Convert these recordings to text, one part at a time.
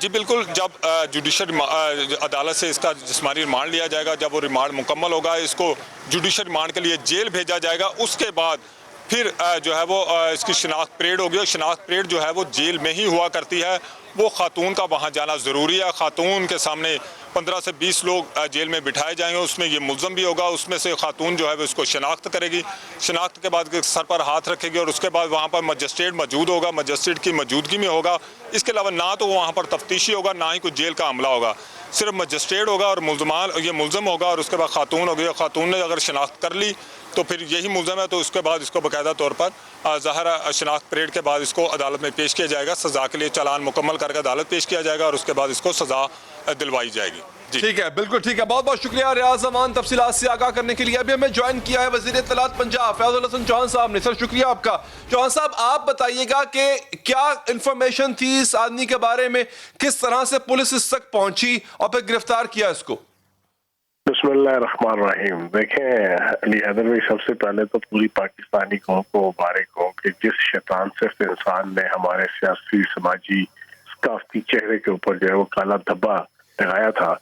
جی بالکل، جب جوڈیشل عدالت سے اس کا جسمانی ریمانڈ لیا جائے گا، جب وہ ریمانڈ مکمل ہوگا، اس کو جوڈیشل ریمانڈ کے لیے جیل بھیجا جائے گا، اس کے بعد پھر جو ہے وہ اس کی شناخت پریڈ ہوگی، اور شناخت پریڈ جو ہے وہ جیل میں ہی ہوا کرتی ہے. وہ خاتون کا وہاں جانا ضروری ہے. خاتون کے سامنے 15 سے 20 لوگ جیل میں بٹھائے جائیں گے، اس میں یہ ملزم بھی ہوگا، اس میں سے خاتون جو ہے وہ اس کو شناخت کرے گی، شناخت کے بعد سر پر ہاتھ رکھے گی، اور اس کے بعد وہاں پر مجسٹریٹ موجود ہوگا، مجسٹریٹ کی موجودگی میں ہوگا. اس کے علاوہ نہ تو وہاں پر تفتیشی ہوگا، نہ ہی کوئی جیل کا عملہ ہوگا، صرف مجسٹریٹ ہوگا اور یہ ملزم ہوگا، اور اس کے بعد خاتون ہوگی. اور خاتون نے اگر شناخت کر لی تو پھر یہی ملزم ہے، تو اس کے بعد اس کو باقاعدہ طور پر ظاہر شناخت پریڈ کے بعد اس کو عدالت میں پیش کیا جائے گا، سزا کے لیے چالان مکمل کر کے عدالت پیش کیا جائے گا، اور اس کے بعد اس کو سزا دلوائی جائے گی. ٹھیک ہے، بالکل ٹھیک ہے. بہت بہت شکریہ ریاض امان تفصیلات سے آگاہ کرنے کے لیے. ابھی ہمیں جوائن کیا ہے وزیر اطلاعات پنجاب فیاض الحسن چوہان صاحب نے. سر شکریہ آپ کا. چوہان صاحب آپ بتائیے گا کہ کیا انفارمیشن تھی اس آدمی کے بارے میں، کس طرح سے پولیس اس تک پہنچی اور پھر گرفتار کیا اس کو؟ بسم اللہ الرحمن الرحیم. دیکھیں علی حیدر بھائی، سب سے پہلے تو پوری پاکستانی قوم کو مبارک ہو کہ جس شیطان صرف انسان نے ہمارے سیاسی سماجی ثقافتی چہرے کے اوپر جو ہے وہ کالا دھبا لگایا تھا،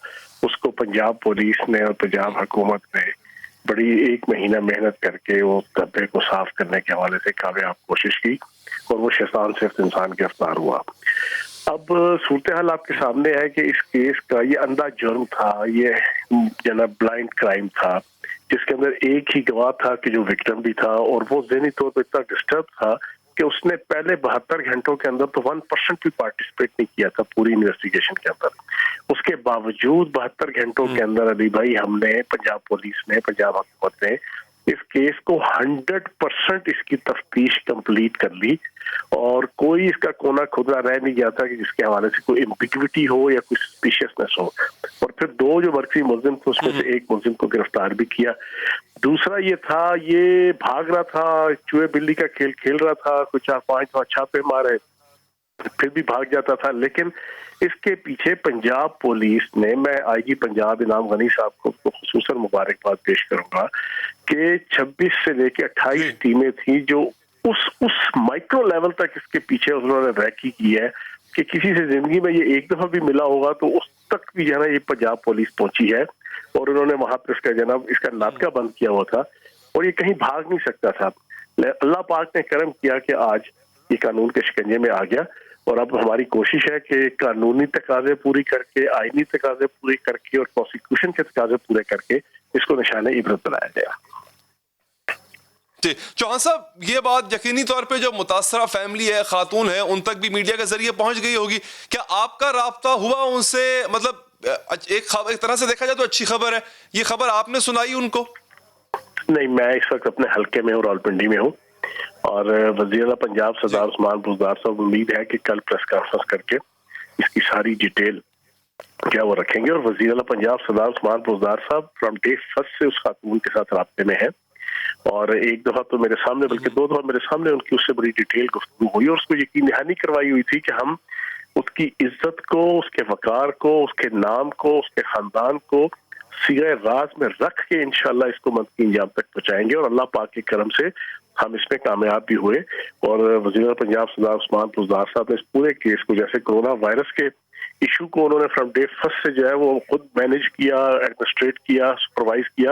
اس کو پنجاب پولیس نے اور پنجاب حکومت نے بڑی 1 مہینہ محنت کر کے وہ دھبے کو صاف کرنے کے حوالے سے کامیاب کوشش کی، اور وہ شیطان صرف انسان گرفتار ہوا. اب صورتحال آپ کے سامنے ہے کہ اس کیس کا یہ اندھا جرم تھا، یہ جناب بلائنڈ کرائم تھا، جس کے اندر ایک ہی گواہ تھا کہ جو وکٹم بھی تھا، اور وہ ذہنی طور پر اتنا ڈسٹرب تھا کہ اس نے پہلے 72 گھنٹوں کے اندر تو 1% بھی پارٹیسپیٹ نہیں کیا تھا پوری انویسٹیگیشن کے اندر. اس کے باوجود 72 گھنٹوں کے اندر علی بھائی ہم نے پنجاب پولیس نے، پنجاب حکومت نے اس کیس کو 100% اس کی تفتیش کمپلیٹ کر لی، اور کوئی اس کا کونا کھدرا رہ نہیں جاتا کہ جس کے حوالے سے کوئی امبیگوٹی ہو یا کوئی سسپیشیسنس ہو. اور پھر 2 جو مرکزی ملزم تھے اس میں سے ایک ملزم کو گرفتار بھی کیا. دوسرا یہ تھا، یہ بھاگ رہا تھا، چوہے بلی کا کھیل کھیل رہا تھا، کچھ 4-5 چھاپے مارے پھر بھی بھاگ جاتا تھا. لیکن اس کے پیچھے پنجاب پولیس نے، میں آئی جی پنجاب انعام غنی صاحب کو خصوصاً مبارکباد پیش کروں گا کہ 26 سے لے کے 28 ٹیمیں تھیں جو اس مائکرو لیول تک اس کے پیچھے انہوں نے ریکی کی ہے کہ کسی سے زندگی میں یہ ایک دفعہ بھی ملا ہوگا تو اس تک بھی جو ہے نا یہ پنجاب پولیس پہنچی ہے، اور انہوں نے وہاں پہ اس کا ناطقہ بند کیا ہوا تھا، اور یہ کہیں بھاگ نہیں سکتا تھا. اللہ پاک نے کرم کیا کہ آج یہ قانون کے شکنجے میں آ گیا، اور اب ہماری کوشش ہے کہ قانونی تقاضے پوری کر کے، آئینی تقاضے پورے کر کے، اور پروسیکیوشن کے تقاضے پورے کر کے اس کو نشان عبرت بنایا جائے. جی چوہان صاحب، یہ بات یقینی طور پہ جو متاثرہ فیملی ہے، خاتون ہے، ان تک بھی میڈیا کے ذریعے پہنچ گئی ہوگی. کیا آپ کا رابطہ ہوا ان سے؟ مطلب ایک طرح سے دیکھا جائے تو اچھی خبر ہے، یہ خبر آپ نے سنائی ان کو؟ نہیں، میں اس وقت اپنے حلقے میں ہوں، راولپنڈی میں ہوں، اور وزیر اعلیٰ پنجاب سردار عثمان بزدار صاحب امید ہے کہ کل پریس کانفرنس کر کے اس کی ساری ڈیٹیل کیا وہ رکھیں گے. اور وزیر اعلیٰ پنجاب سردار عثمان بزدار صاحب فرام ڈے فرسٹ سے اس خاتون کے ساتھ رابطے میں ہیں، اور ایک دفعہ تو میرے سامنے، بلکہ 2 دفعہ میرے سامنے ان کی اس سے بڑی ڈیٹیل گفتگو ہوئی، اور اس کو یقین دہانی کروائی ہوئی تھی کہ ہم اس کی عزت کو، اس کے وقار کو، اس کے نام کو، اس کے خاندان کو سیغہ راز میں رکھ کے انشاءاللہ اس کو منطقی انجام تک پہنچائیں گے. اور اللہ پاک کے کرم سے ہم اس میں کامیاب بھی ہوئے، اور وزیر اعلیٰ پنجاب سردار عثمان بزدار صاحب نے اس پورے کیس کو، جیسے کرونا وائرس کے ایشو کو انہوں نے فرام ڈے فرسٹ سے جو ہے وہ خود مینیج کیا، ایڈمنسٹریٹ کیا، سپروائز کیا،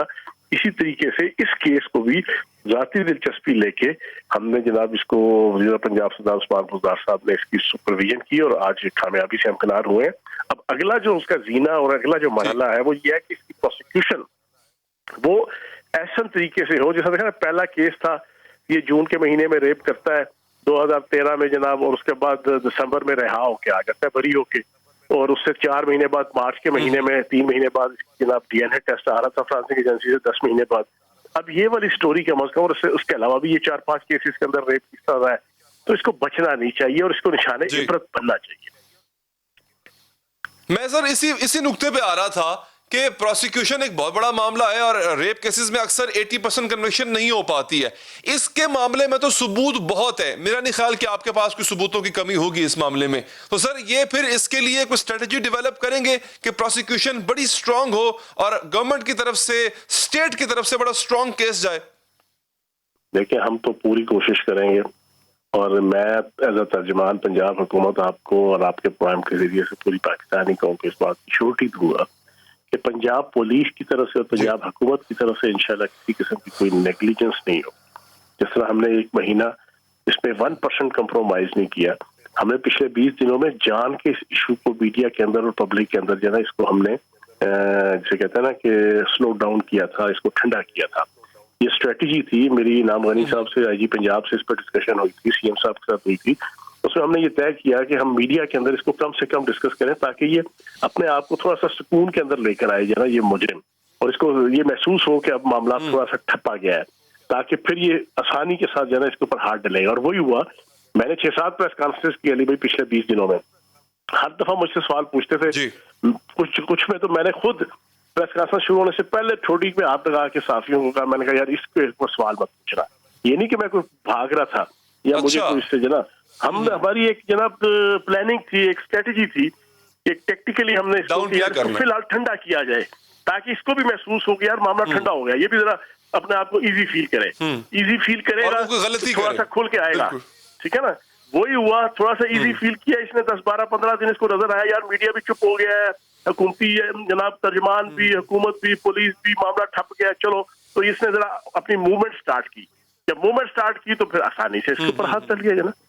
اسی طریقے سے اس کیس کو بھی ذاتی دلچسپی لے کے ہم نے جناب اس کو وزیر پنجاب سردار عثمان بزدار صاحب نے اس کی سپرویژن کی، اور آج کامیابی سے ہمکنار ہوئے. اب اگلا جو اس کا زینہ اور اگلا جو مرحلہ ہے وہ یہ ہے کہ اس کی پروسیکیوشن وہ ایسا طریقے سے ہو، جیسا دیکھا نا پہلا کیس تھا، یہ جون کے مہینے میں ریپ کرتا ہے 2013 میں جناب، اور اس کے بعد دسمبر میں رہا ہو کے آ جاتا ہے بری ہو کے، اور اس سے 4 مہینے بعد مارچ کے مہینے میں 3 مہینے بعد جناب ڈی این اے ٹیسٹ آ رہا تھا فرانسیسی ایجنسی سے 10 مہینے بعد. اب یہ والی سٹوری کم از کم، اور اس کے علاوہ بھی یہ 4-5 کیسز کے اندر ریپ کس طرح ہے، تو اس کو بچنا نہیں چاہیے اور اس کو نشان عبرت بننا چاہیے. میں سر اسی نقطے پہ آ رہا تھا کہ پروسیکیوشن ایک بہت بڑا معاملہ ہے، اور ریپ کیسز میں اکثر 80% کنوکشن نہیں ہو پاتی ہے. اس کے معاملے میں تو ثبوت بہت ہے، میرا نہیں خیال کہ آپ کے پاس کوئی ثبوتوں کی کمی ہوگی اس معاملے میں. تو سر یہ پھر اس کے لیے کوئی اسٹریٹجی ڈیولپ کریں گے کہ پروسیکیوشن بڑی سٹرونگ ہو اور گورنمنٹ کی طرف سے، اسٹیٹ کی طرف سے بڑا سٹرونگ کیس جائے؟ دیکھیں، ہم تو پوری کوشش کریں گے اور میں ایز اے ترجمان پنجاب حکومت آپ کو اور آپ کے پروگرام کے ذریعے سے پوری پاکستانی قوم کو اس بات کی شورٹی دوں گا کہ پنجاب پولیس کی طرف سے اور پنجاب حکومت کی طرف سے انشاءاللہ کسی قسم کی کوئی نیگلیجنس نہیں ہو. جس طرح ہم نے ایک مہینہ اس میں 1% کمپرومائز نہیں کیا. ہم نے پچھلے 20 دنوں میں جان کے اس ایشو کو میڈیا کے اندر اور پبلک کے اندر جو ہے نا اس کو ہم نے جسے کہتے ہیں نا کہ سلو ڈاؤن کیا تھا, اس کو ٹھنڈا کیا تھا. یہ اسٹریٹجی تھی میری انعام غنی صاحب سے, آئی جی پنجاب سے اس پر ڈسکشن ہوئی تھی, سی ایم صاحب کے ساتھ ہوئی تھی. اس میں ہم نے یہ طے کیا کہ ہم میڈیا کے اندر اس کو کم سے کم ڈسکس کریں تاکہ یہ اپنے آپ کو تھوڑا سا سکون کے اندر لے کر آئے جو ہے نا یہ مجرم, اور اس کو یہ محسوس ہو کہ اب معاملات تھوڑا سا ٹھپا گیا ہے تاکہ پھر یہ آسانی کے ساتھ جو ہے نا اس کے اوپر ہاتھ ڈلے گا. اور وہی ہوا. میں نے 6-7 پریس کانفرنس کی علی بھائی پچھلے 20 دنوں میں. ہر دفعہ مجھ سے سوال پوچھتے تھے, کچھ میں تو میں نے خود پریس کانفرنس شروع ہونے سے پہلے ٹھوڑی میں ہاتھ لگا کے صحافیوں کو کہا, میں نے کہا یار اس کو سوال مت پوچھنا. یہ نہیں کہ میں کوئی بھاگ رہا تھا یا مجھے کوئی اس سے جناب, ہماری ایک جناب پلاننگ تھی, ایک اسٹریٹجی تھی, ایک ٹیکٹیکلی ہم نے اس کو فی الحال ٹھنڈا کیا جائے تاکہ اس کو بھی محسوس ہو کہ یار معاملہ ٹھنڈا ہو گیا, یہ بھی ذرا اپنے آپ کو ایزی فیل کرے گا, تھوڑا سا کھل کے آئے گا. ٹھیک ہے نا, وہی ہوا. تھوڑا سا ایزی فیل کیا اس نے, 10-12-15 دن اس کو نظر آیا یار میڈیا بھی چپ ہو گیا ہے, حکومتی جناب ترجمان بھی, حکومت بھی, پولیس بھی, معاملہ ٹھپ گیا, چلو. تو اس نے ذرا اپنی موومنٹ سٹارٹ کی. جب موومنٹ سٹارٹ کی تو پھر آسانی سے اس کے اوپر ہاتھ ڈل گیا جناب.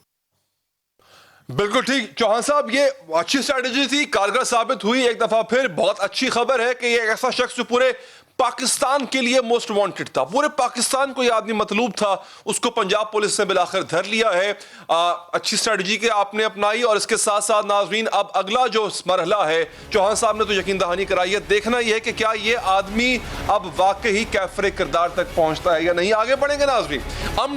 بالکل ٹھیک چوہان صاحب, یہ اچھی اسٹریٹجی تھی, کارگر ثابت ہوئی. ایک دفعہ پھر بہت اچھی خبر ہے کہ یہ ایک ایسا شخص جو پورے پاکستان کے لیے موسٹ وانٹڈ تھا, پورے پاکستان کو یہ آدمی مطلوب تھا, اس کو پنجاب پولیس نے بالآخر دھر لیا ہے. اچھی اسٹریٹجی کے آپ نے اپنائی, اور اس کے ساتھ ساتھ ناظرین اب اگلا جو مرحلہ ہے چوہان صاحب نے تو یقین دہانی کرائی ہے, دیکھنا یہ ہے کہ کیا یہ آدمی اب واقعی کیفر کردار تک پہنچتا ہے یا نہیں. آگے بڑھیں گے ناظرین.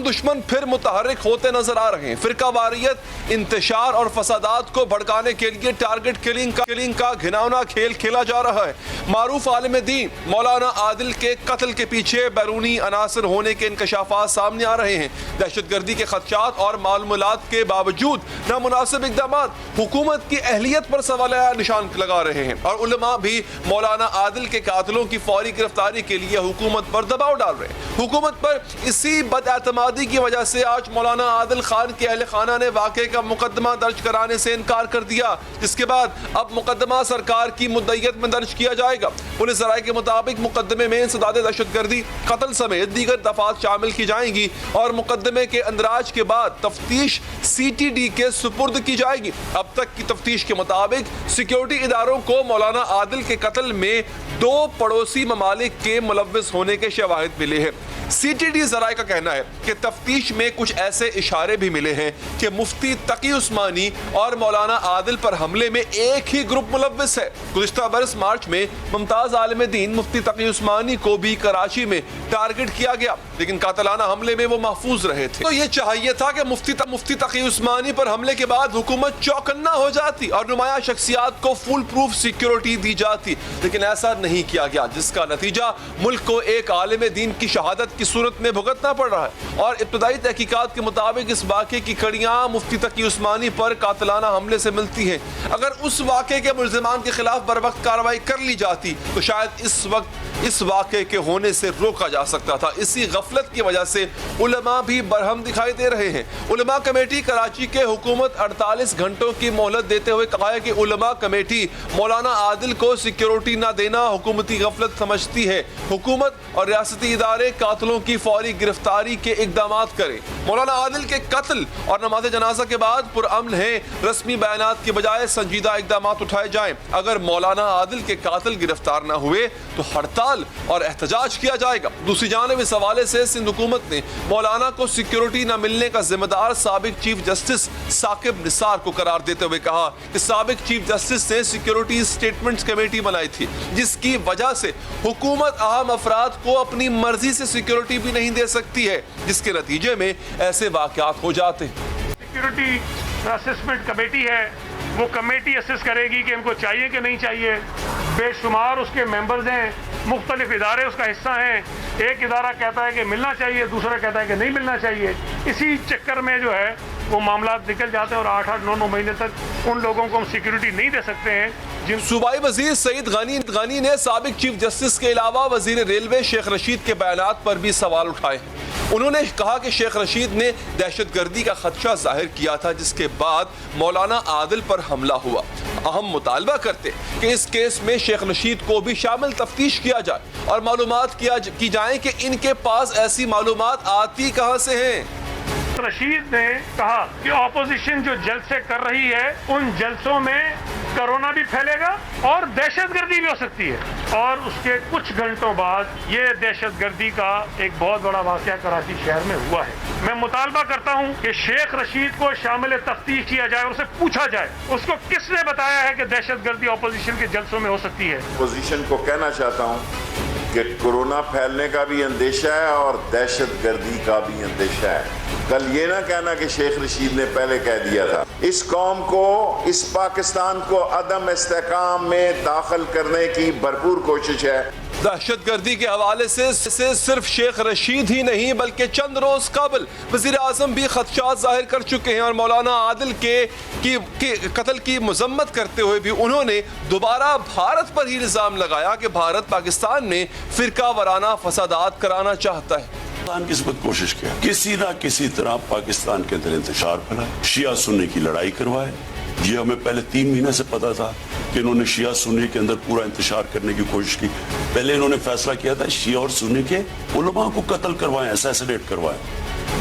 دشمن پھر متحرک ہوتے نظر آ رہے ہیں. فرقہ واریت, انتشار اور فسادات کو بھڑکانے کے لیے ٹارگٹ کلنگ کا گھناؤنا کھیل کھیلا جا رہا ہے. معروف عالم دین مولانا عادل کے قتل کے پیچھے بیرونی عناصر ہونے کے انکشافات سامنے آ رہے ہیں. دہشت گردی کے خدشات اور معلومات کے باوجود نامناسب اقدامات حکومت کی اہلیت پر سوال نشان لگا رہے ہیں, اور علماء بھی مولانا عادل کے قاتلوں کی فوری گرفتاری کے لیے حکومت پر دباؤ ڈال رہے ہیں. حکومت پر اسی بد اعتمادی کی وجہ سے آج مولانا عادل خان کے اہل خانہ نے واقعے کا مقدمہ درج کرانے سے انکار کر دیا, جس کے بعد اب مقدمہ سرکار کی مدعیت میں درج کیا جائے گا. پولیس ذرائع کے مطابق مقدمے میں انسداد دہشت گردی, قتل سمیت دیگر دفعات شامل کی جائیں گی, اور مقدمے کے اندراج کے بعد تفتیش CTD کے سپرد کی جائے گی. اب تک کی تفتیش کے مطابق سیکیورٹی اداروں کو مولانا عادل کے قتل میں 2 پڑوسی ممالک کے ملوث ہونے کے شواہد ملے ہیں. CTD ذرائع کا کہنا ہے کہ تفتیش میں کچھ ایسے اشارے بھی ملے ہیں کہ مفتی تقی عثمانی اور مولانا عادل پر حملے میں ایک ہی گروپ ملوث ہے. گزشتہ برس مارچ میں ممتاز عالم دین مفتی تقی عثمانی کو بھی کراچی میں ٹارگٹ کیا گیا, لیکن قاتلانہ حملے میں وہ محفوظ رہے تھے. تو یہ چاہیے تھا کہ مفتی تقی عثمانی پر حملے کے بعد حکومت چوکنا ہو جاتی اور نمایاں شخصیات کو فل پروف سیکیورٹی دی جاتی, لیکن ایسا نہیں کیا گیا, جس کا نتیجہ ملک کو ایک عالم دین کی شہادت کی صورت میں بھگتنا پڑ رہا ہے. اور ابتدائی تحقیقات کے مطابق اس واقعے کی کڑیاں مفتی تقی عثمانی پر قاتلانہ حملے سے ملتی ہیں. اگر اس واقعے کے ملزمان کے خلاف بر وقت کارروائی کر لی جاتی تو شاید اس وقت اس واقعے کے ہونے سے روکا جا سکتا تھا. اسی غفلت کی وجہ سے علماء بھی برہم دکھائی دے رہے ہیں. علماء کمیٹی کراچی کے حکومت 48 گھنٹوں کی مہلت دیتے ہوئے کہا ہے کہ علماء کمیٹی مولانا عادل کو سیکیورٹی نہ دینا حکومتی غفلت سمجھتی ہے. حکومت اور ریاستی ادارے قاتلوں کی فوری گرفتاری کے اقدامات کریں. مولانا عادل کے قتل اور نماز جنازہ کے بعد پرامن ہیں, رسمی بیانات کے بجائے سنجیدہ اقدامات اٹھائے جائیں. اگر مولانا عادل کے قاتل گرفتار نہ ہوئے تو ہڑتال اور احتجاج کیا جائے گا. دوسری جانب اس حوالے سے سندھ حکومت نے مولانا کو سیکیورٹی نہ ملنے کا ذمہ دار سابق چیف جسٹس ثاقب نثار کو قرار دیتے ہوئے کہا کہ سابق چیف جسٹس نے سیکیورٹی اسٹیٹمنٹس کمیٹی بنائی تھی, جس کی وجہ سے حکومت اہم افراد کو اپنی مرضی سے سیکیورٹی بھی نہیں دے سکتی ہے, جس کے نتیجے میں ایسے واقعات ہو جاتے ہیں. سیکیورٹی اسسمنٹ کمیٹی ہے, وہ کمیٹی اسس کرے گی کہ ان کو چاہیے کہ نہیں چاہیے. بے شمار اس کے ممبرز ہیں, مختلف ادارے اس کا حصہ ہیں. ایک ادارہ کہتا ہے کہ ملنا چاہیے, دوسرا کہتا ہے کہ نہیں ملنا چاہیے. اسی چکر میں جو ہے وہ معاملات نکل جاتے ہیں, اور 8-8 9-9 مہینے تک ان لوگوں کو ہم سیکیورٹی نہیں دے سکتے ہیں. صوبائی وزیر سعید غنی نے سابق چیف جسٹس کے علاوہ وزیر ریلوے شیخ رشید کے بیانات پر بھی سوال اٹھائے. انہوں نے کہا کہ شیخ رشید نے دہشت گردی کا خدشہ ظاہر کیا تھا، جس کے بعد مولانا عادل پر حملہ ہوا۔ اہم مطالبہ کرتے کہ اس کیس میں شیخ رشید کو بھی شامل تفتیش کیا جائے اور معلومات کی جائیں کہ ان کے پاس ایسی معلومات آتی کہاں سے ہیں۔ رشید نے کہا کہ اپوزیشن جو جلسے کر رہی ہے ان جلسوں میں کرونا بھی پھیلے گا اور دہشت گردی بھی ہو سکتی ہے، اور اس کے کچھ گھنٹوں بعد یہ دہشت گردی کا ایک بہت بڑا واقعہ کراچی شہر میں ہوا ہے۔ میں مطالبہ کرتا ہوں کہ شیخ رشید کو شامل تفتیش کیا جائے اور اسے پوچھا جائے اس کو کس نے بتایا ہے کہ دہشت گردی اپوزیشن کے جلسوں میں ہو سکتی ہے۔ اپوزیشن کو کہنا چاہتا ہوں کہ کورونا پھیلنے کا بھی اندیشہ ہے اور دہشت گردی کا بھی اندیشہ ہے۔ کل یہ نہ کہنا کہ شیخ رشید نے پہلے کہہ دیا تھا۔ اس قوم کو، اس پاکستان کو عدم استحکام میں داخل کرنے کی بھرپور کوشش ہے۔ دہشت گردی کے حوالے سے صرف شیخ رشید ہی نہیں بلکہ چند روز قبل وزیر اعظم بھی خدشات ظاہر کر چکے ہیں، اور مولانا عادل کے قتل کی مذمت کرتے ہوئے بھی انہوں نے دوبارہ بھارت پر ہی الزام لگایا کہ بھارت پاکستان میں فرقہ وارانہ فسادات کرانا چاہتا ہے۔ پاکستان کی نسبت کوشش کیا کسی نہ کسی طرح پاکستان کے اندر انتشار پھیلائے، شیعہ سنی کی لڑائی کروائے۔ یہ ہمیں پہلے 3 مہینے سے پتا تھا کہ انہوں نے شیعہ سنی کے اندر پورا انتشار کرنے کی کوشش کی۔ پہلے انہوں نے فیصلہ کیا تھا شیعہ اور سنی کے علماء کو قتل کروائیں، اسیسینیٹ کروائیں۔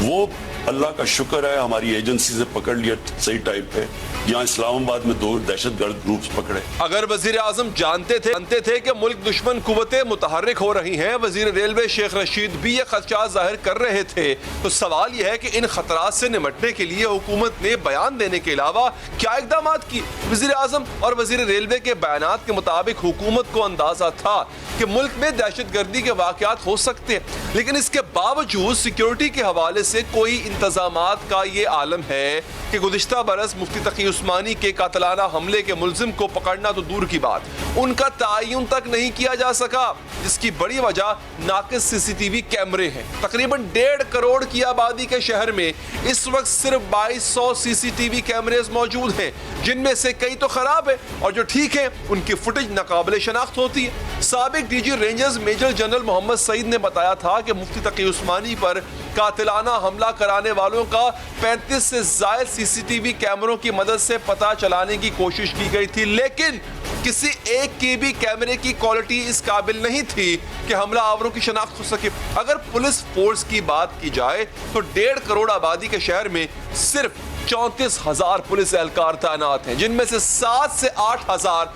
وہ اللہ کا شکر ہے ہماری ایجنسی سے پکڑ لیا صحیح ٹائپ پہ۔ یہاں اسلام آباد میں 2 دہشت گرد گروپس پکڑے۔ اگر وزیر اعظم جانتے تھے کہ ملک دشمن قوتیں متحرک ہو رہی ہیں، وزیر ریلوے شیخ رشید بھی یہ خدشات ظاہر کر رہے تھے، تو سوال یہ ہے کہ ان خطرات سے نمٹنے کے لیے حکومت نے بیان دینے کے علاوہ کیا اقدامات کی؟ وزیر اعظم اور وزیر ریلوے کے بیانات کے مطابق حکومت کو اندازہ تھا کہ ملک میں دہشت گردی کے واقعات ہو سکتے ہیں، لیکن اس کے باوجود سیکیورٹی کے حوالے سے کوئی انتظامات کا یہ عالم ہے کہ گزشتہ برس مفتی تقی عثمانی کے قاتلانہ حملے کے ملزم کو پکڑنا تو دور کی بات، ان کا تعین تک نہیں کیا جا سکا، جس کی بڑی وجہ ناقص CCTV کیمرے ہیں۔ تقریباً 1.5 کروڑ کی آبادی کے شہر میں اس وقت صرف 2200 CCTV کیمریز موجود ہیں، جن میں سے کئی تو خراب ہیں اور جو ٹھیک ہیں ان کی فوٹیج ناقابل شناخت ہوتی ہے۔ سابق DG رینجرز میجر جنرل محمد سعید نے بتایا تھا کہ مفتی تقی عثمانی پر قاتلانہ حملہ کرانے والوں کا 35 سے زائد CCTV کیمروں کی مدد سے پتہ چلانے کی کوشش کی گئی تھی، لیکن کسی ایک کی بھی کیمرے کی کوالٹی اس قابل نہیں تھی کہ حملہ آوروں کی شناخت ہو سکے۔ اگر پولیس فورس کی بات کی جائے تو 1.5 کروڑ آبادی کے شہر میں صرف 34,000 پولیس اہلکار تعینات ہیں، جن میں سے 7 سے 8,000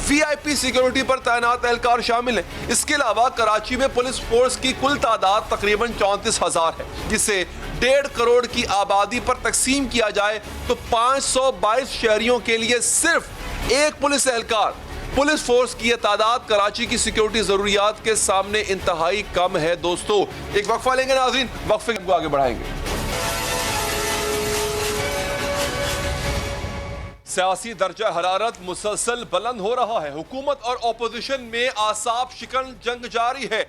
VIP سیکیورٹی پر تعینات اہلکار شامل ہیں۔ اس کے علاوہ کراچی میں پولیس فورس کی کل تعداد تقریباً 34,000 ہے، جسے 1.5 کروڑ کی آبادی پر تقسیم کیا جائے تو 522 شہریوں کے لیے صرف ایک پولیس اہلکار۔ پولیس فورس کی یہ تعداد کراچی کی سیکیورٹی ضروریات کے سامنے انتہائی کم ہے۔ دوستو ایک وقفہ لیں گے ناظرین، وقفے کو آگے بڑھائیں گے۔ سیاسی درجہ حرارت مسلسل بلند ہو رہا ہے، حکومت اور اپوزیشن میں اعصاب شکن جنگ جاری ہے۔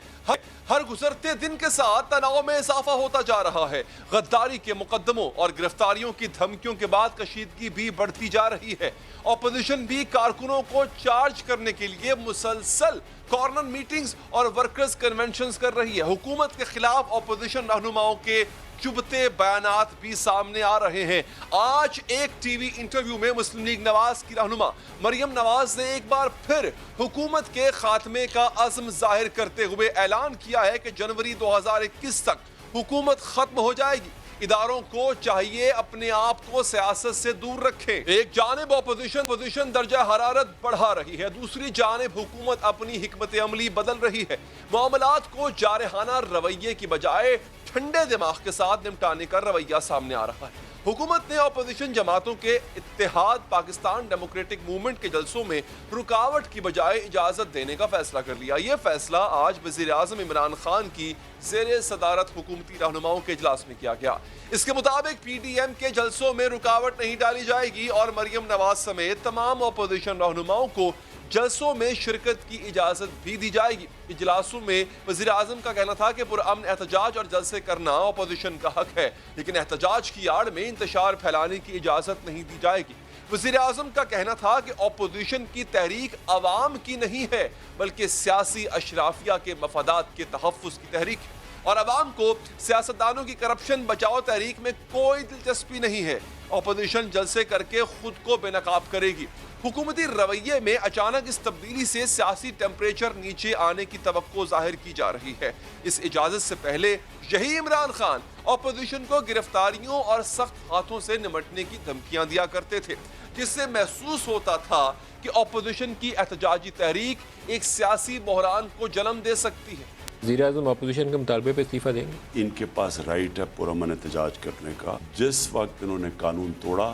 ہر گزرتے دن کے ساتھ تناؤ میں اضافہ ہوتا جا رہا ہے۔ غداری کے مقدموں اور گرفتاریوں کی دھمکیوں کے بعد کشیدگی بھی بڑھتی جا رہی ہے۔ اپوزیشن بھی کارکنوں کو چارج کرنے کے لیے مسلسل کارنر میٹنگز اور ورکرز کنونشنز کر رہی ہے۔ حکومت کے خلاف اپوزیشن رہنماؤں کے چبھتے بیانات بھی سامنے آ رہے ہیں۔ آج ایک ٹی وی انٹرویو میں مسلم لیگ نواز کی رہنما مریم نواز نے ایک بار پھر حکومت کے خاتمے کا عزم ظاہر کرتے ہوئے اعلان کیا ہے کہ جنوری 2021 تک حکومت ختم ہو جائے گی۔ اداروں کو چاہیے اپنے آپ کو سیاست سے دور رکھیں۔ ایک جانب اپوزیشن درجہ حرارت بڑھا رہی ہے، دوسری جانب حکومت اپنی حکمت عملی بدل رہی ہے۔ معاملات کو جارحانہ رویے کی بجائے ٹھنڈے دماغ کے ساتھ نمٹانے کا رویہ سامنے آ رہا ہے۔ حکومت نے اپوزیشن جماعتوں کے اتحاد پاکستان ڈیموکریٹک موومنٹ کے جلسوں میں رکاوٹ کی بجائے اجازت دینے کا فیصلہ کر لیا۔ یہ فیصلہ آج وزیر اعظم عمران خان کی زیر صدارت حکومتی رہنماؤں کے اجلاس میں کیا گیا۔ اس کے مطابق PDM کے جلسوں میں رکاوٹ نہیں ڈالی جائے گی اور مریم نواز سمیت تمام اپوزیشن رہنماؤں کو جلسوں میں شرکت کی اجازت بھی دی جائے گی۔ اجلاسوں میں وزیر اعظم کا کہنا تھا کہ پرامن احتجاج اور جلسے کرنا اپوزیشن کا حق ہے، لیکن احتجاج کی آڑ میں انتشار پھیلانے کی اجازت نہیں دی جائے گی۔ وزیر اعظم کا کہنا تھا کہ اپوزیشن کی تحریک عوام کی نہیں ہے بلکہ سیاسی اشرافیہ کے مفادات کے تحفظ کی تحریک ہے۔ اور عوام کو سیاستدانوں کی کرپشن بچاؤ تحریک میں کوئی دلچسپی نہیں ہے۔ اپوزیشن جلسے کر کے خود کو بے نقاب کرے گی۔ حکومتی رویے میں اچانک اس تبدیلی سے سیاسی ٹیمپریچر نیچے آنے کی توقع ظاہر کی جا رہی ہے۔ اس اجازت سے پہلے یہی عمران خان اپوزیشن کو گرفتاریوں اور سخت ہاتھوں سے نمٹنے کی دھمکیاں دیا کرتے تھے، جس سے محسوس ہوتا تھا کہ اپوزیشن کی احتجاجی تحریک ایک سیاسی بحران کو جنم دے سکتی ہے۔ وزیر اعظم اپوزیشن کے مطالبے پہ استعفیٰ دیں گے؟ ان کے پاس رائٹ ہے پرامن احتجاج کرنے کا۔ جس وقت انہوں نے قانون توڑا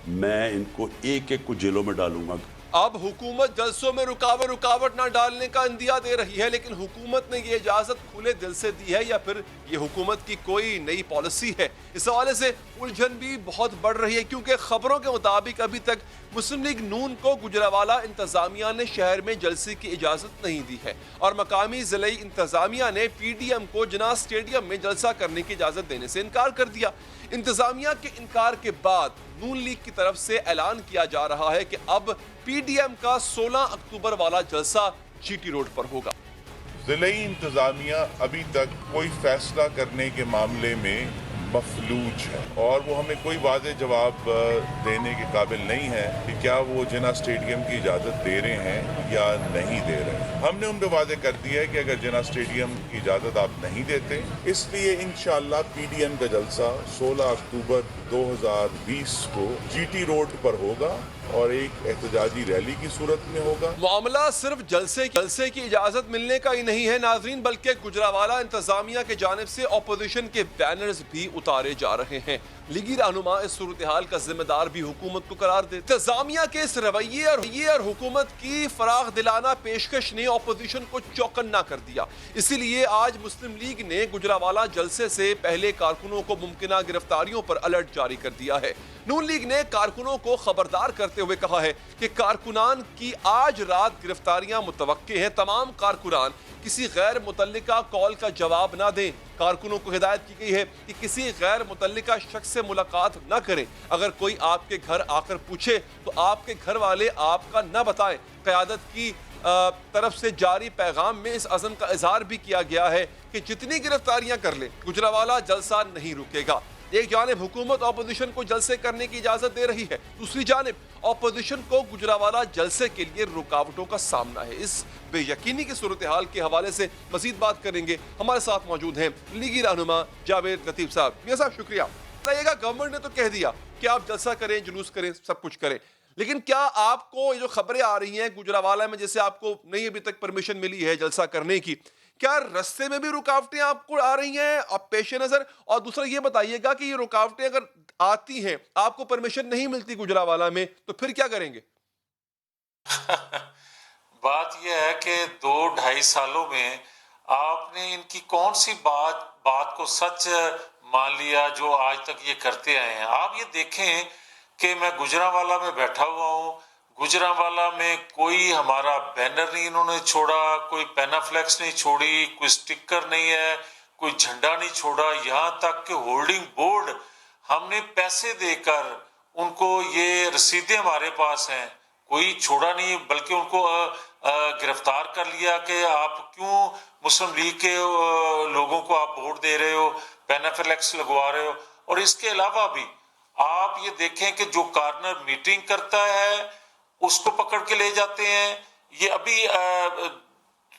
میں ان کو ایک ایک کو جیلوں میں ڈالوں گا۔ اب حکومت جلسوں میں رکاوٹ نہ ڈالنے کا اندیہ دے رہی ہے، لیکن حکومت نے یہ اجازت کھلے دل سے دی ہے یا پھر یہ حکومت کی کوئی نئی پالیسی ہے؟ اس حوالے سے الجھن بھی بہت بڑھ رہی ہے، کیونکہ خبروں کے مطابق ابھی تک مسلم لیگ نون کو گجرانوالہ انتظامیہ نے شہر میں جلسے کی اجازت نہیں دی ہے، اور مقامی ضلعی انتظامیہ نے پی ڈی ایم کو جناح اسٹیڈیم میں جلسہ کرنے کی اجازت دینے سے انکار کر دیا۔ انتظامیہ کے انکار کے بعد نون لیگ کی طرف سے اعلان کیا جا رہا ہے کہ اب پی ڈی ایم کا 16 اکتوبر والا جلسہ جی ٹی روڈ پر ہوگا۔ ضلعی انتظامیہ ابھی تک کوئی فیصلہ کرنے کے معاملے میں مفلوج ہے، اور وہ ہمیں کوئی واضح جواب دینے کے قابل نہیں ہے کہ کیا وہ جناح اسٹیڈیم کی اجازت دے رہے ہیں یا نہیں دے رہے ہیں۔ ہم نے ان پہ واضح کر دیا ہے کہ اگر جناح اسٹیڈیم کی اجازت آپ نہیں دیتے، اس لیے انشاءاللہ پی ڈی ایم کا جلسہ 16 اکتوبر 2020 کو جی ٹی روڈ پر ہوگا اور ایک احتجاجی ریلی کی صورت میں ہوگا۔ معاملہ صرف جلسے کی اجازت ملنے کا ہی نہیں ہے ناظرین، بلکہ گجرانوالہ انتظامیہ کی جانب سے اپوزیشن کے بینرز بھی اتارے جا رہے ہیں۔ لیگی رہنما اس صورتحال کا ذمہ دار بھی حکومت کو قرار دے۔ انتظامیہ کے اس رویے اور حکومت کی فراخ دلانہ پیشکش نے اپوزیشن کو چوکنا کر دیا۔ اسی لیے آج مسلم لیگ نے گجرانوالہ جلسے سے پہلے کارکنوں کو ممکنہ گرفتاریوں پر الرٹ جاری کر دیا ہے۔ نون لیگ نے کارکنوں کو خبردار کرتے ہوئے کہا ہے کہ کارکنان کی آج رات گرفتاریاں متوقع ہیں۔ تمام کارکنان کسی غیر متعلقہ کال کا جواب نہ دیں۔ کارکنوں کو ہدایت کی گئی ہے کہ کسی غیر متعلقہ شخص سے ملاقات نہ کریں۔ اگر کوئی آپ کے گھر آ کر پوچھے تو آپ کے گھر والے آپ کا نہ بتائیں۔ قیادت کی طرف سے جاری پیغام میں اس عزم کا اظہار بھی کیا گیا ہے کہ جتنی گرفتاریاں کر لیں گجرانوالہ جلسہ نہیں رکے گا۔ ایک جانب حکومت اپوزیشن کو جلسے کرنے کی اجازت دے رہی ہے، دوسری جانب اپوزیشن کو گجرانوالہ جلسے کے لیے رکاوٹوں کا سامنا ہے۔ اس بے یقینی کی صورتحال کے حوالے سے مزید بات کریں گے۔ ہمارے ساتھ موجود ہیں لیگی رہنما جاوید لطیف صاحب۔ میاں صاحب شکریہ۔ بتائیے گا، گورنمنٹ نے تو کہہ دیا کہ آپ جلسہ کریں، جلوس کریں، سب کچھ کریں، لیکن کیا آپ کو یہ جو خبریں آ رہی ہیں گجرانوالہ میں جیسے آپ کو نہیں ابھی تک پرمیشن ملی ہے جلسہ کرنے کی، کیا رستے میں بھی رکاوٹیں آپ کو آ رہی ہیں اب پیش نظر؟ اور دوسرا یہ بتائیے گا کہ یہ رکاوٹیں اگر آتی ہیں، آپ کو پرمیشن نہیں ملتی گجرانوالہ میں، تو پھر کیا کریں گے؟ بات یہ ہے کہ 2-2.5 سالوں میں آپ نے ان کی کون سی بات کو سچ مان لیا جو آج تک یہ کرتے آئے ہیں؟ آپ یہ دیکھیں کہ میں گجرانوالہ میں بیٹھا ہوا ہوں، گجرانوالہ میں کوئی ہمارا بینر نہیں انہوں نے چھوڑا، کوئی پینافلیکس نہیں چھوڑی، کوئی سٹکر نہیں ہے، کوئی جھنڈا نہیں چھوڑا، یہاں تک کہ ہولڈنگ بورڈ ہم نے پیسے دے کر ان کو، یہ رسیدیں ہمارے پاس ہیں، کوئی چھوڑا نہیں، بلکہ ان کو گرفتار کر لیا کہ آپ کیوں مسلم لیگ کے لوگوں کو آپ ووٹ دے رہے ہو، پینافلیکس لگوا رہے ہو۔ اور اس کے علاوہ بھی آپ یہ دیکھیں کہ جو کارنر میٹنگ کرتا ہے اس کو پکڑ کے لے جاتے ہیں۔ یہ ابھی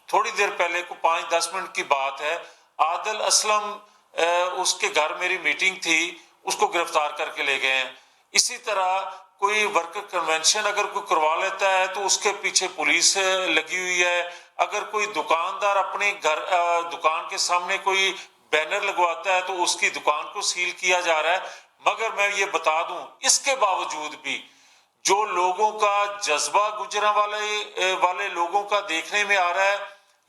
تھوڑی دیر پہلے کو 5-10 منٹ کی بات ہے، عادل اسلم اس کے گھر میری میٹنگ تھی، اس کو گرفتار کر کے لے گئے ہیں۔ اسی طرح کوئی ورکر کنونشن اگر کوئی کروا لیتا ہے تو اس کے پیچھے پولیس لگی ہوئی ہے۔ اگر کوئی دکاندار اپنے گھر دکان کے سامنے کوئی بینر لگواتا ہے تو اس کی دکان کو سیل کیا جا رہا ہے۔ مگر میں یہ بتا دوں، اس کے باوجود بھی جو لوگوں کا جذبہ گجرانوالہ والے لوگوں کا دیکھنے میں آ رہا ہے،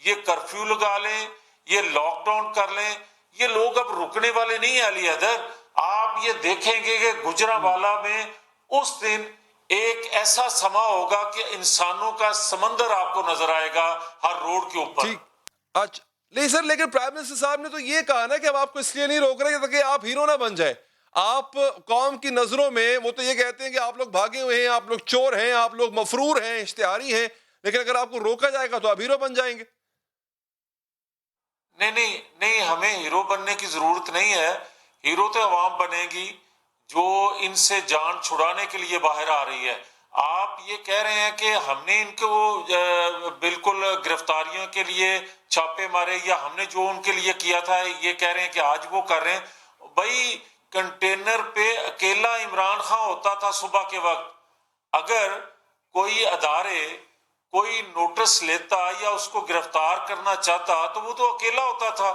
یہ کرفیو لگا لیں، یہ لاک ڈاؤن کر لیں، یہ لوگ اب رکنے والے نہیں ہیں۔ علی حیدر، آپ یہ دیکھیں گے کہ گجرانوالہ میں اس دن ایک ایسا سما ہوگا کہ انسانوں کا سمندر آپ کو نظر آئے گا ہر روڈ کے اوپر۔ اچھا نہیں سر، لیکن پرائم منسٹر صاحب نے تو یہ کہا نا کہ ہم آپ کو اس لیے نہیں روک رہے تاکہ آپ ہیرو نہ بن جائے۔ آپ قوم کی نظروں میں وہ تو یہ کہتے ہیں کہ آپ لوگ بھاگے ہوئے ہیں، آپ لوگ چور ہیں، آپ لوگ مفرور ہیں، اشتہاری ہیں، لیکن اگر آپ کو روکا جائے گا تو آپ ہیرو بن جائیں گے۔ نہیں ہمیں ہیرو بننے کی ضرورت نہیں ہے. ہیرو تو عوام بنے گی جو ان سے جان چھڑانے کے لیے باہر آ رہی ہے. آپ یہ کہہ رہے ہیں کہ ہم نے ان کو بالکل گرفتاریوں کے لیے چھاپے مارے یا ہم نے جو ان کے لیے کیا تھا یہ کہہ رہے ہیں کہ آج وہ کر رہے ہیں. بھائی کنٹینر پہ اکیلا عمران خان ہوتا تھا صبح کے وقت. اگر کوئی ادارے کوئی نوٹس لیتا یا اس کو گرفتار کرنا چاہتا تو وہ تو اکیلا ہوتا تھا.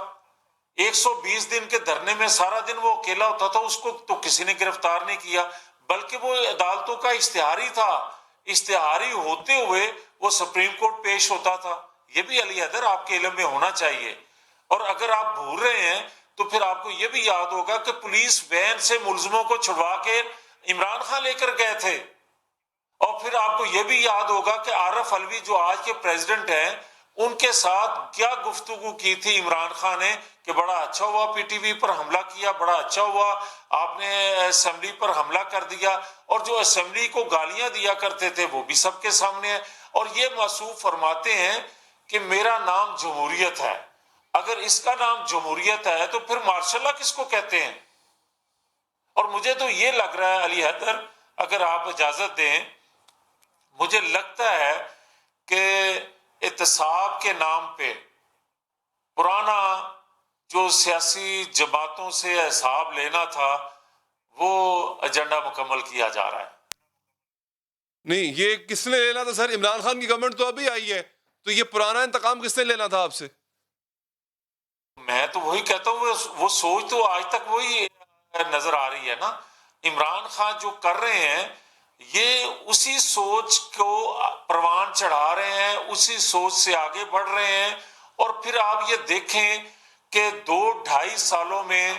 120 دن کے دھرنے میں سارا دن وہ اکیلا ہوتا تھا, اس کو تو کسی نے گرفتار نہیں کیا, بلکہ وہ عدالتوں کا اشتہاری تھا. اشتہاری ہوتے ہوئے وہ سپریم کورٹ پیش ہوتا تھا. یہ بھی علی حیدر آپ کے علم میں ہونا چاہیے. اور اگر آپ بھول رہے ہیں تو پھر آپ کو یہ بھی یاد ہوگا کہ پولیس وین سے ملزموں کو چھڑوا کے عمران خان لے کر گئے تھے. اور پھر آپ کو یہ بھی یاد ہوگا کہ عارف علوی جو آج کے پریزیڈنٹ ہیں ان کے ساتھ کیا گفتگو کی تھی عمران خان نے کہ بڑا اچھا ہوا پی ٹی وی پر حملہ کیا, بڑا اچھا ہوا آپ نے اسمبلی پر حملہ کر دیا. اور جو اسمبلی کو گالیاں دیا کرتے تھے وہ بھی سب کے سامنے ہے. اور یہ موصوف فرماتے ہیں کہ میرا نام جمہوریت ہے. اگر اس کا نام جمہوریت ہے تو پھر مارشل لا کس کو کہتے ہیں؟ اور مجھے تو یہ لگ رہا ہے علی حیدر, اگر آپ اجازت دیں, مجھے لگتا ہے کہ احتساب کے نام پہ پرانا جو سیاسی جماعتوں سے حساب لینا تھا وہ ایجنڈا مکمل کیا جا رہا ہے. نہیں, یہ کس نے لینا تھا سر؟ عمران خان کی گورنمنٹ تو ابھی آئی ہے, تو یہ پرانا انتقام کس نے لینا تھا آپ سے؟ میں تو وہی کہتا ہوں, وہ سوچ تو آج تک وہی نظر آ رہی ہے نا. عمران خان جو کر رہے ہیں یہ اسی سوچ کو پروان چڑھا رہے ہیں, اسی سوچ سے آگے بڑھ رہے ہیں. اور پھر آپ یہ دیکھیں کہ 2-2.5 سالوں میں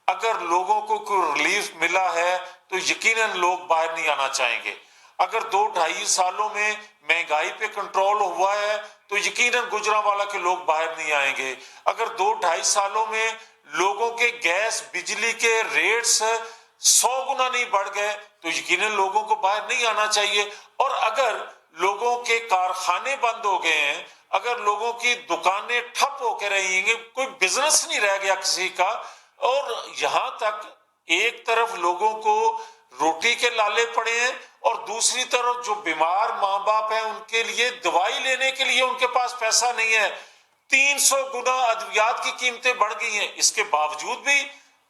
اگر لوگوں کو کوئی ریلیف ملا ہے تو یقیناً لوگ باہر نہیں آنا چاہیں گے. اگر 2-2.5 سالوں میں مہنگائی پہ کنٹرول ہوا ہے تو یقیناً گجرانوالہ کے لوگ باہر نہیں آئیں گے. اگر 2-2.5 سالوں میں لوگوں کے گیس بجلی کے ریٹس 100 گنا نہیں بڑھ گئے تو یقیناً لوگوں کو باہر نہیں آنا چاہیے. اور اگر لوگوں کے کارخانے بند ہو گئے ہیں, اگر لوگوں کی دکانیں ٹھپ ہو کے رہی ہیں, کوئی بزنس نہیں رہ گیا کسی کا, اور یہاں تک ایک طرف لوگوں کو روٹی کے لالے پڑے ہیں اور دوسری طرف جو بیمار ماں باپ ہیں ان کے لیے دوائی لینے کے لیے ان کے پاس پیسہ نہیں ہے. 300 گنا ادویات کی قیمتیں بڑھ گئی ہیں. اس کے باوجود بھی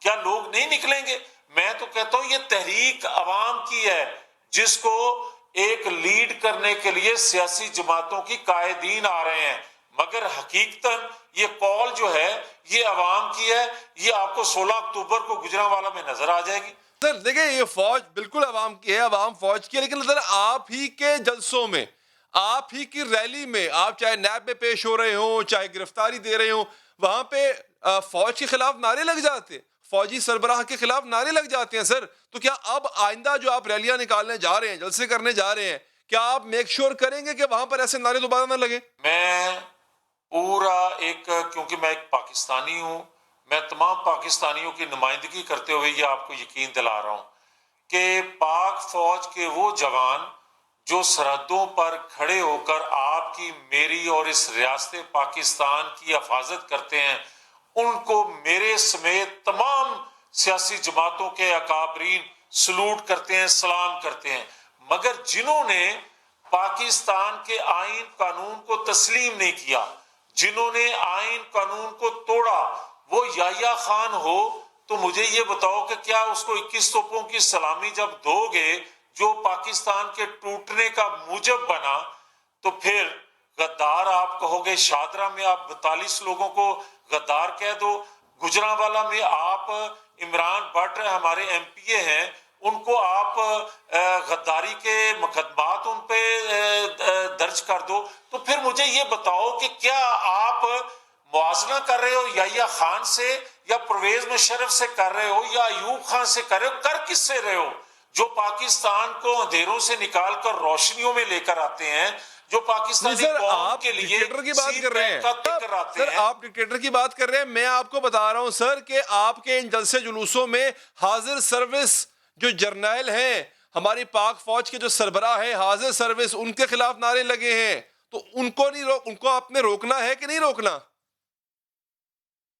کیا لوگ نہیں نکلیں گے؟ میں تو کہتا ہوں یہ تحریک عوام کی ہے جس کو ایک لیڈ کرنے کے لیے سیاسی جماعتوں کی قائدین آ رہے ہیں, مگر حقیقتاً یہ کال جو ہے یہ عوام کی ہے. یہ آپ کو 16 اکتوبر کو گجرانوالہ میں نظر آ جائے گی. سر دیکھیں, یہ فوج بالکل عوام کی ہے, عوام فوج کی ہے, لیکن سر آپ ہی کے جلسوں میں, آپ ہی کی ریلی میں, آپ چاہے نیب میں پیش ہو رہے ہوں, چاہے گرفتاری دے رہے ہوں, وہاں پہ فوج کے خلاف نعرے لگ جاتے ہیں, فوجی سربراہ کے خلاف نعرے لگ جاتے ہیں. سر تو کیا اب آئندہ جو آپ ریلیاں نکالنے جا رہے ہیں, جلسے کرنے جا رہے ہیں, کیا آپ میک شور کریں گے کہ وہاں پر ایسے نعرے دوبارہ نہ لگیں؟ میں پورا کیونکہ میں ایک پاکستانی ہوں, میں تمام پاکستانیوں کی نمائندگی کرتے ہوئے یہ آپ کو یقین دلا رہا ہوں کہ پاک فوج کے وہ جوان جو سرحدوں پر کھڑے ہو کر آپ کی, میری اور اس ریاست پاکستان کی حفاظت کرتے ہیں, ان کو میرے سمیت تمام سیاسی جماعتوں کے اکابرین سلوٹ کرتے ہیں, سلام کرتے ہیں. مگر جنہوں نے پاکستان کے آئین قانون کو تسلیم نہیں کیا, جنہوں نے آئین قانون کو توڑا, وہ یحییٰ خان ہو تو مجھے یہ بتاؤ کہ کیا اس کو 21 توپوں کی سلامی جب دو گے جو پاکستان کے ٹوٹنے کا موجب بنا, تو پھر غدار آپ کہو گے؟ شادرہ میں آپ 42 لوگوں کو غدار کہہ دو, گجرانوالہ میں آپ عمران بٹ ہمارے ایم پی اے ہیں, ان کو آپ غداری کے مقدمات ان پہ درج کر دو. تو پھر مجھے یہ بتاؤ کہ کیا آپ موازنہ کر رہے ہو یحییٰ خان سے یا پرویز مشرف سے کر رہے ہو یا ایوب خان سے کر رہے ہو؟ کر کس سے رہے ہو؟ جو پاکستان کو اندھیروں سے نکال کر روشنیوں میں لے کر آتے ہیں, جو پاکستانی قوم کے لیے ڈکٹیٹر کی بات کر رہے ہیں. سر آپ ڈکٹیٹر کی بات کر رہے ہیں, میں آپ کو بتا رہا ہوں سر کہ آپ کے ان جلسے جلوسوں میں حاضر سروس جو جرنیل ہیں, ہماری پاک فوج کے جو سربراہ ہیں حاضر سروس, ان کے خلاف نعرے لگے ہیں. تو ان کو آپ نے روکنا ہے کہ نہیں روکنا؟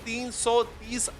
330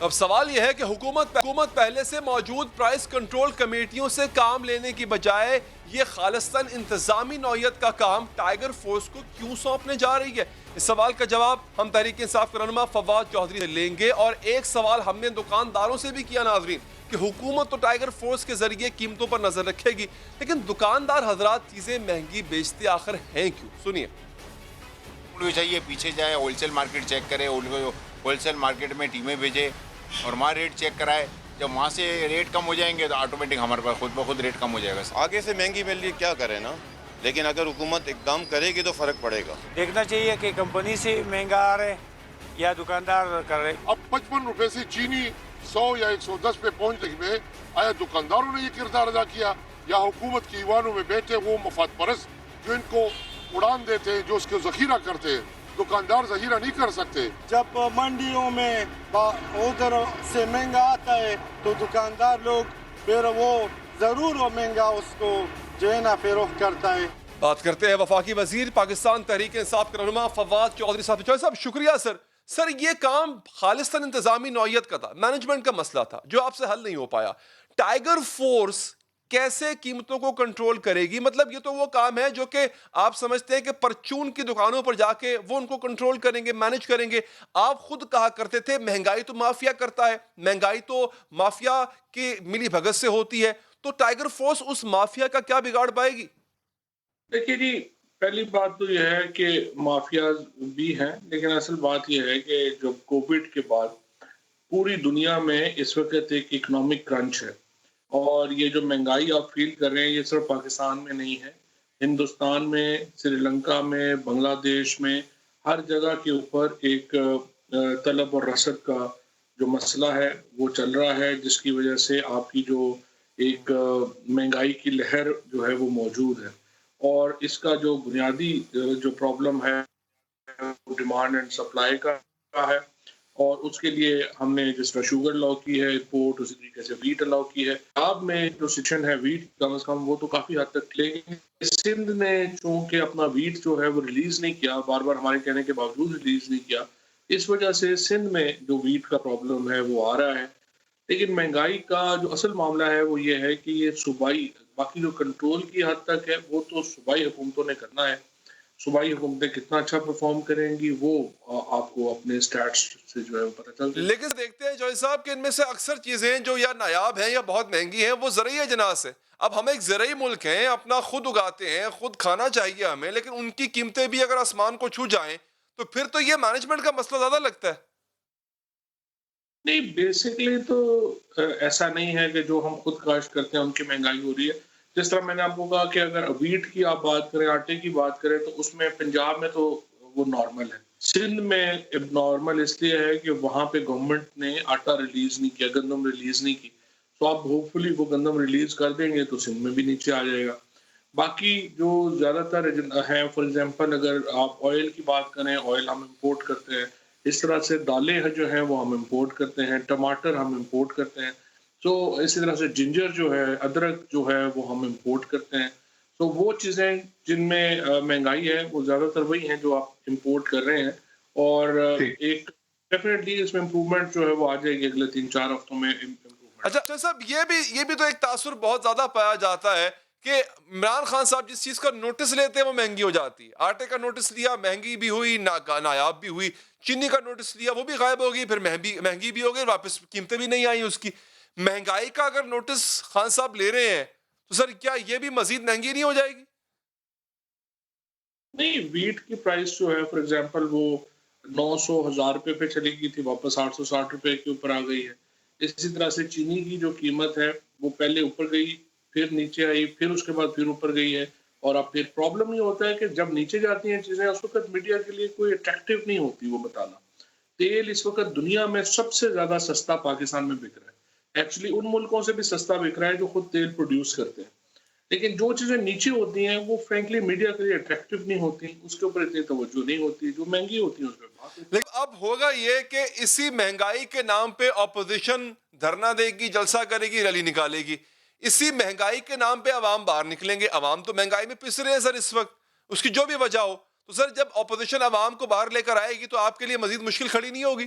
اب سوال یہ ہے کہ حکومت پہلے سے موجود پرائس کنٹرول کمیٹیوں سے کام لینے کی بجائے یہ خالصتاً انتظامی نوعیت کا کام ٹائیگر فورس کو کیوں سونپنے جا رہی ہے؟ اس سوال کا جواب ہم تحریک انصاف کے رہنما فواد چودھری سے لیں گے، اور ایک سوال ہم نے دکانداروں سے بھی کیا ناظرین کہ حکومت تو ٹائیگر فورس کے ذریعے قیمتوں پر نظر رکھے گی، لیکن دکاندار حضرات چیزیں مہنگی بیچتے آخر ہیں کیوں؟ سنیے۔ چاہیے پیچھے جائے، ہول سیل مارکیٹ چیک کرے، ہول سیل مارکیٹ میں ٹیمیں بھیجے اور وہاں ریٹ چیک کرائے. جب وہاں سے ریٹ کم ہو جائیں گے تو آٹومیٹک ہمارے پاس خود بخود ریٹ کم ہو جائے گا. آگے سے مہنگی مل رہی کیا کریں نا، لیکن اگر حکومت اقدام کرے گی تو فرق پڑے گا. دیکھنا چاہیے کہ کمپنی سے مہنگا آ رہے یا دکاندار کر رہے. اب 55 روپے سے چینی 100 یا 110 پہ پہنچنے میں آیا دکانداروں نے یہ کردار ادا کیا یا حکومت کی ایوانوں میں بیٹھے وہ مفاد پرست جو ان کو اڑان دیتے ہیں، جو اس کو ذخیرہ کرتے ہیں؟ دکاندار ذخیرہ نہیں کر سکتے. جب منڈیوں میں ادھر سے مہنگا آتا ہے تو دکاندار لوگ پھر وہ ضرور وہ مہنگا اس کو جو ہے نا فروخت کرتا ہے. بات کرتے ہیں وفاقی وزیر پاکستان تحریک انصاف کے رہنما فواد چودھری صاحب. چودھری صاحب شکریہ سر یہ کام خالصتاً انتظامی نوعیت کا تھا، مینجمنٹ کا مسئلہ تھا جو آپ سے حل نہیں ہو پایا. ٹائیگر فورس کیسے قیمتوں کو کنٹرول کرے گی؟ مطلب یہ تو وہ کام ہے جو کہ آپ سمجھتے ہیں کہ پرچون کی دکانوں پر جا کے وہ ان کو کنٹرول کریں گے، مینج کریں گے. آپ خود کہا کرتے تھے مہنگائی تو مافیا کرتا ہے، مہنگائی تو مافیا کی ملی بھگت سے ہوتی ہے، تو ٹائیگر فورس اس مافیا کا کیا بگاڑ پائے گی؟ دیکھیے جی، پہلی بات تو یہ ہے کہ مافیاز بھی ہیں، لیکن اصل بات یہ ہے کہ جو کووڈ کے بعد پوری دنیا میں اس وقت ایک اکنامک کرنچ ہے، اور یہ جو مہنگائی آپ فیل کر رہے ہیں یہ صرف پاکستان میں نہیں ہے، ہندوستان میں، سری لنکا میں، بنگلہ دیش میں، ہر جگہ کے اوپر ایک طلب اور رسد کا جو مسئلہ ہے وہ چل رہا ہے، جس کی وجہ سے آپ کی جو ایک مہنگائی کی لہر جو ہے وہ موجود ہے. اور اس کا جو بنیادی جو پرابلم ہے وہ ڈیمانڈ اینڈ سپلائی کا ہے، اور اس کے لیے ہم نے جس طرح شوگر الاؤ کی ہے امپورٹ، اسی طریقے سے ویٹ الاؤ کی ہے. اب میں جو سیکشن ہے ویٹ کم از کم وہ تو کافی حد تک لے گئے. سندھ نے چونکہ اپنا ویٹ جو ہے وہ ریلیز نہیں کیا، بار بار ہمارے کہنے کے باوجود ریلیز نہیں کیا، اس وجہ سے سندھ میں جو ویٹ کا پرابلم ہے وہ آ رہا ہے. لیکن مہنگائی کا جو اصل معاملہ ہے وہ یہ ہے کہ یہ صوبائی، باقی جو کنٹرول کی حد تک ہے وہ تو صوبائی حکومتوں نے کرنا ہے. صوبائی حکومتیں کتنا اچھا پرفارم کریں گی وہ آپ کو اپنے سٹیٹس سے جو ہے وہ پتہ چلتا ہے. لیکن دیکھتے ہیں جوہری صاحب کہ ان میں سے اکثر چیزیں جو یا نایاب ہیں یا بہت مہنگی ہیں وہ زرعی اجناس ہیں. اب ہم ایک زرعی ملک ہیں، اپنا خود اگاتے ہیں، خود کھانا چاہیے ہمیں، لیکن ان کی قیمتیں بھی اگر آسمان کو چھو جائیں تو پھر تو یہ مینجمنٹ کا مسئلہ زیادہ لگتا ہے. نہیں، بیسکلی تو ایسا نہیں ہے کہ جو ہم خود کاشت کرتے ہیں ان کی مہنگائی ہو رہی ہے. جس طرح میں نے آپ کو کہا کہ اگر ویٹ کی آپ بات کریں، آٹے کی بات کریں، تو اس میں پنجاب میں تو وہ نارمل ہے. سندھ میں اب نارمل اس لیے ہے کہ وہاں پہ گورنمنٹ نے آٹا ریلیز نہیں کیا، گندم ریلیز نہیں کی. تو آپ ہوپ فلی وہ گندم ریلیز کر دیں گے تو سندھ میں بھی نیچے آ جائے گا. باقی جو زیادہ تر ہیں، فار ایگزامپل اگر آپ آئل کی بات کریں، آئل ہم امپورٹ کرتے ہیں. اس طرح سے دالیں جو ہیں وہ ہم امپورٹ کرتے ہیں، ٹماٹر ہم امپورٹ کرتے ہیں. تو اسی طرح سے جنجر جو ہے، ادرک جو ہے وہ ہم امپورٹ کرتے ہیں. تو وہ چیزیں جن میں مہنگائی ہے وہ زیادہ تر وہی ہیں جو آپ امپورٹ کر رہے ہیں. اور ایک ڈیفینیٹلی اس میں امپروومنٹ جو ہے وہ آ جائے گی اگلے 3-4 ہفتوں میں. اچھا صاحب، یہ بھی تو ایک تاثر بہت زیادہ پایا جاتا ہے کہ عمران خان صاحب جس چیز کا نوٹس لیتے ہیں وہ مہنگی ہو جاتی ہے. آٹے کا نوٹس لیا، مہنگی بھی ہوئی، نایاب بھی ہوئی. چینی کا نوٹس لیا، وہ بھی غائب ہو گئی، پھر مہنگی بھی ہو گئی، واپس قیمتیں بھی نہیں آئی اس کی. مہنگائی کا اگر نوٹس خان صاحب لے رہے ہیں تو سر کیا یہ بھی مزید مہنگی نہیں ہو جائے گی؟ نہیں، ویٹ کی پرائس جو ہے فار ایگزامپل وہ 900-1000 روپے پہ چلی گئی تھی، واپس 860 روپے کے اوپر آ گئی ہے. اسی طرح سے چینی کی جو قیمت ہے وہ پہلے اوپر گئی، پھر نیچے آئی، پھر اس کے بعد پھر اوپر گئی ہے. اور اب پھر پرابلم یہ ہوتا ہے کہ جب نیچے جاتی ہیں چیزیں اس وقت میڈیا کے لیے کوئی اٹریکٹیو نہیں ہوتی وہ بتانا. تیل اس وقت دنیا میں سب سے زیادہ سستا پاکستان میں بک رہا ہے. ایکچولی ان ملکوں سے بھی سستا بک رہا ہے جو خود تیل پروڈیوس کرتے ہیں. لیکن جو چیزیں نیچے ہوتی ہیں وہ فرینکلی میڈیا کے لیے اٹریکٹیو نہیں ہوتی، اس کے اوپر اتنی توجہ نہیں ہوتی. جو مہنگی ہوتی ہیں اس پہ بات. لیکن اب ہوگا یہ کہ اسی مہنگائی کے نام پہ اپوزیشن دھرنا دے گی، جلسہ کرے گی، ریلی نکالے گی. اسی مہنگائی کے نام پہ عوام باہر نکلیں گے. عوام تو مہنگائی میں پس رہے ہیں سر اس وقت، اس کی جو بھی وجہ ہو. تو سر جب اپوزیشن عوام کو باہر لے کر آئے گی تو آپ کے لیے مزید مشکل کھڑی نہیں ہوگی؟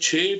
6